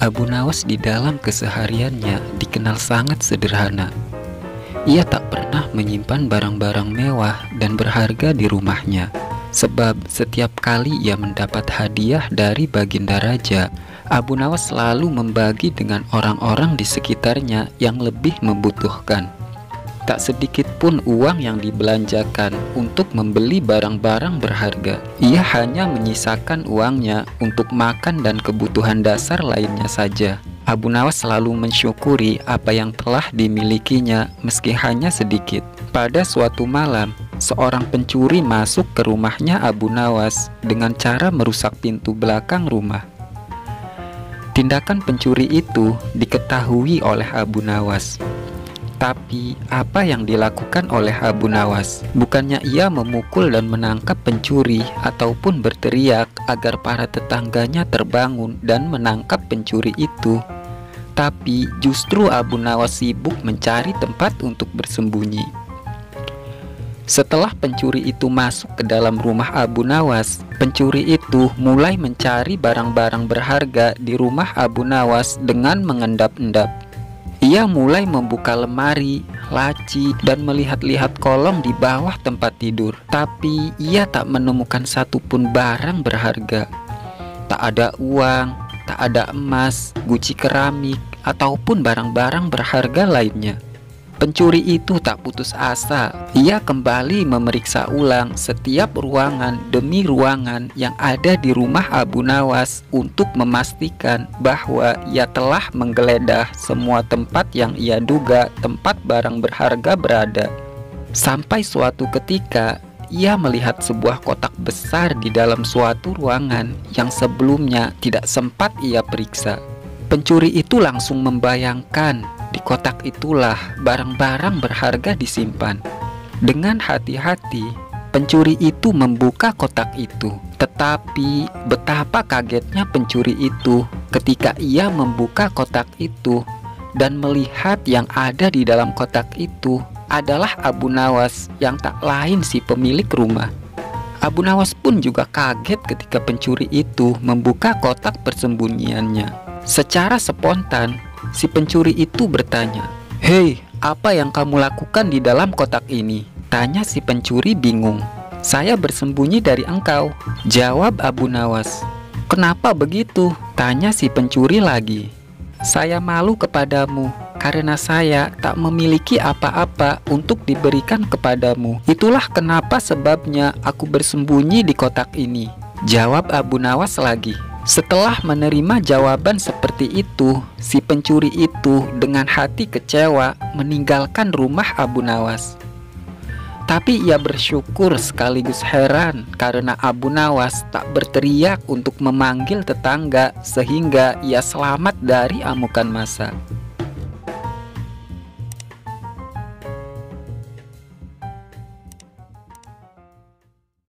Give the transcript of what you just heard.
Abu Nawas di dalam kesehariannya dikenal sangat sederhana. Ia tak pernah menyimpan barang-barang mewah dan berharga di rumahnya, sebab setiap kali ia mendapat hadiah dari Baginda Raja, Abu Nawas selalu membagi dengan orang-orang di sekitarnya yang lebih membutuhkan. Tak sedikit pun uang yang dibelanjakan untuk membeli barang-barang berharga. Ia hanya menyisakan uangnya untuk makan dan kebutuhan dasar lainnya saja. Abu Nawas selalu mensyukuri apa yang telah dimilikinya meski hanya sedikit. Pada suatu malam, seorang pencuri masuk ke rumahnya Abu Nawas dengan cara merusak pintu belakang rumah. Tindakan pencuri itu diketahui oleh Abu Nawas. Tapi apa yang dilakukan oleh Abu Nawas? Bukannya ia memukul dan menangkap pencuri ataupun berteriak agar para tetangganya terbangun dan menangkap pencuri itu. Tapi justru Abu Nawas sibuk mencari tempat untuk bersembunyi. Setelah pencuri itu masuk ke dalam rumah Abu Nawas, pencuri itu mulai mencari barang-barang berharga di rumah Abu Nawas dengan mengendap-endap. Ia mulai membuka lemari, laci, dan melihat-lihat kolong di bawah tempat tidur. Tapi ia tak menemukan satupun barang berharga. Tak ada uang, tak ada emas, guci keramik, ataupun barang-barang berharga lainnya. Pencuri itu tak putus asa. Ia kembali memeriksa ulang setiap ruangan demi ruangan yang ada di rumah Abu Nawas untuk memastikan bahwa ia telah menggeledah semua tempat yang ia duga tempat barang berharga berada. Sampai suatu ketika, ia melihat sebuah kotak besar di dalam suatu ruangan yang sebelumnya tidak sempat ia periksa. Pencuri itu langsung membayangkan di kotak itulah barang-barang berharga disimpan. Dengan hati-hati, pencuri itu membuka kotak itu. Tetapi betapa kagetnya pencuri itu ketika ia membuka kotak itu dan melihat yang ada di dalam kotak itu adalah Abu Nawas yang tak lain si pemilik rumah. Abu Nawas pun juga kaget ketika pencuri itu membuka kotak persembunyiannya. Secara spontan, si pencuri itu bertanya, "Hei, apa yang kamu lakukan di dalam kotak ini?" Tanya si pencuri bingung. "Saya bersembunyi dari engkau," jawab Abu Nawas. "Kenapa begitu?" Tanya si pencuri lagi. "Saya malu kepadamu karena saya tak memiliki apa-apa untuk diberikan kepadamu. Itulah kenapa sebabnya aku bersembunyi di kotak ini," jawab Abu Nawas lagi. Setelah menerima jawaban seperti itu, si pencuri itu dengan hati kecewa meninggalkan rumah Abu Nawas. Tapi ia bersyukur sekaligus heran karena Abu Nawas tak berteriak untuk memanggil tetangga sehingga ia selamat dari amukan massa.